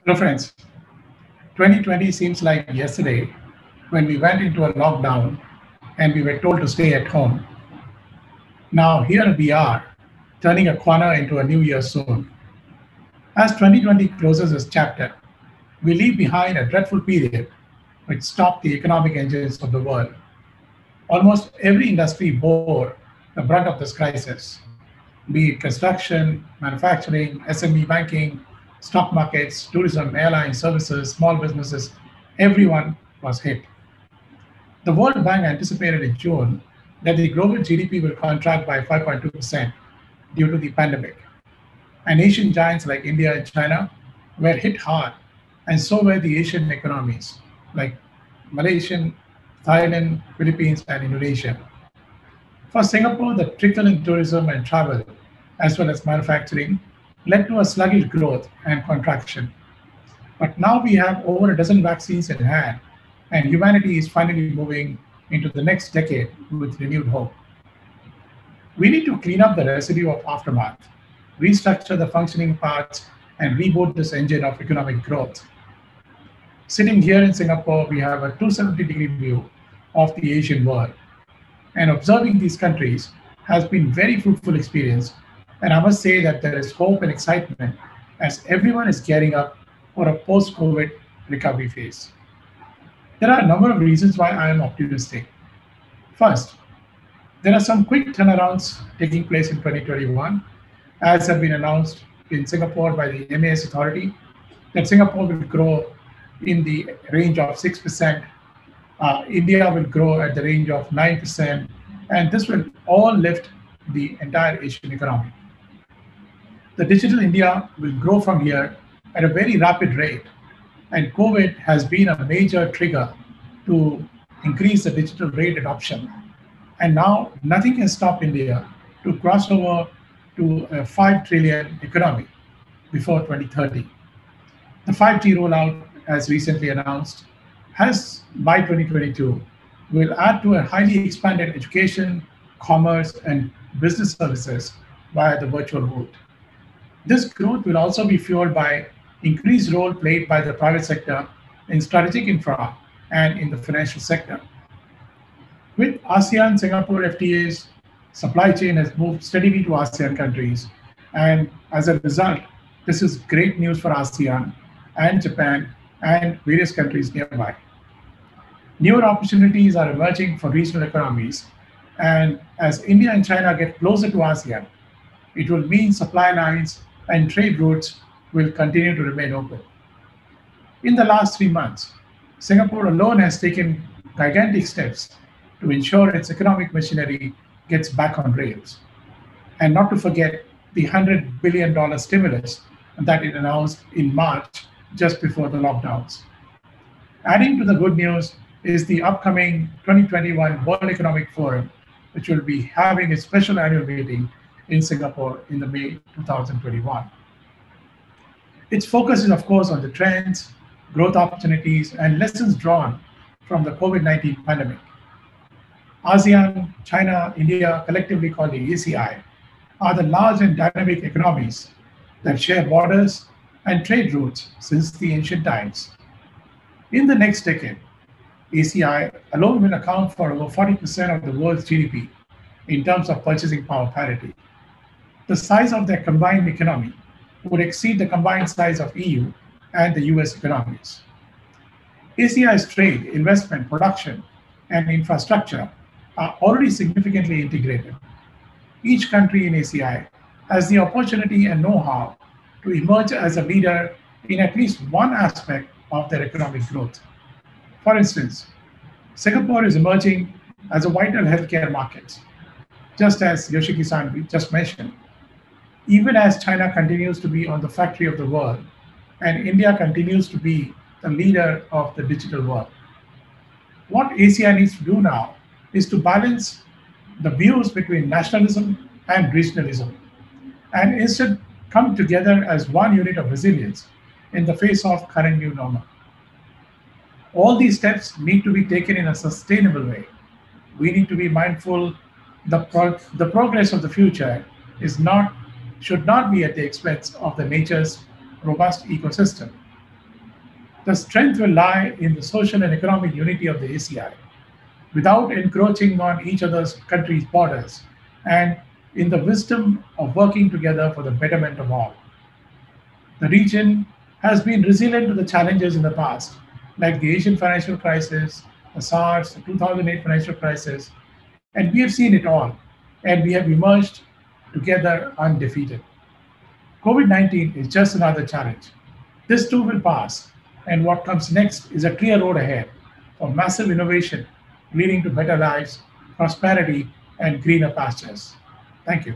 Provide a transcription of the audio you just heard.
Hello, friends. 2020 seems like yesterday when we went into a lockdown and we were told to stay at home. Now, here we are, turning a corner into a new year soon. As 2020 closes its chapter, we leave behind a dreadful period which stopped the economic engines of the world. Almost every industry bore the brunt of this crisis, be it construction, manufacturing, SME banking, stock markets, tourism, airlines, services, small businesses, everyone was hit. The World Bank anticipated in June that the global GDP will contract by 5.2% due to the pandemic. And Asian giants like India and China were hit hard, and so were the Asian economies like Malaysian, Thailand, Philippines, and Indonesia. For Singapore, the trickle in tourism and travel, as well as manufacturing, led to a sluggish growth and contraction. But now we have over a dozen vaccines in hand, and humanity is finally moving into the next decade with renewed hope. We need to clean up the residue of aftermath, restructure the functioning parts, and reboot this engine of economic growth. Sitting here in Singapore, we have a 270-degree view of the Asian world. And observing these countries has been very fruitful experience. And I must say that there is hope and excitement as everyone is gearing up for a post-COVID recovery phase. There are a number of reasons why I am optimistic. First, there are some quick turnarounds taking place in 2021, as have been announced in Singapore by the MAS authority, that Singapore will grow in the range of 6%, India will grow at the range of 9%, and this will all lift the entire Asian economy. The digital India will grow from here at a very rapid rate, and COVID has been a major trigger to increase the digital rate adoption. And now nothing can stop India to cross over to a 5 trillion economy before 2030. The 5G rollout, as recently announced, has by 2022 will add to a highly expanded education, commerce, and business services via the virtual route. This growth will also be fueled by increased role played by the private sector in strategic infra and in the financial sector. With ASEAN Singapore FTAs, supply chain has moved steadily to ASEAN countries. And as a result, this is great news for ASEAN and Japan and various countries nearby. Newer opportunities are emerging for regional economies. And as India and China get closer to ASEAN, it will mean supply lines and trade routes will continue to remain open. In the last 3 months, Singapore alone has taken gigantic steps to ensure its economic machinery gets back on rails. And not to forget the $100 billion stimulus that it announced in March just before the lockdowns. Adding to the good news is the upcoming 2021 World Economic Forum, which will be having a special annual meeting in Singapore in the May 2021. Its focus is, of course, on the trends, growth opportunities, and lessons drawn from the COVID-19 pandemic. ASEAN, China, India, collectively called the ACI, are the large and dynamic economies that share borders and trade routes since the ancient times. In the next decade, ACI alone will account for over 40% of the world's GDP in terms of purchasing power parity. The size of their combined economy would exceed the combined size of EU and the US economies. ACI's trade, investment, production, and infrastructure are already significantly integrated. Each country in ACI has the opportunity and know-how to emerge as a leader in at least one aspect of their economic growth. For instance, Singapore is emerging as a vital healthcare market, just as Yoshiki-san just mentioned. Even as China continues to be on the factory of the world, and India continues to be the leader of the digital world. What ACI needs to do now is to balance the views between nationalism and regionalism, and instead come together as one unit of resilience in the face of current new normal. All these steps need to be taken in a sustainable way. We need to be mindful the progress of the future should not be at the expense of the nature's robust ecosystem. The strength will lie in the social and economic unity of the ACI, without encroaching on each other's country's borders, and in the wisdom of working together for the betterment of all. The region has been resilient to the challenges in the past, like the Asian financial crisis, the SARS, the 2008 financial crisis, and we have seen it all, and we have emerged together undefeated. COVID-19 is just another challenge. This too will pass, and what comes next is a clear road ahead for massive innovation leading to better lives, prosperity, and greener pastures. Thank you.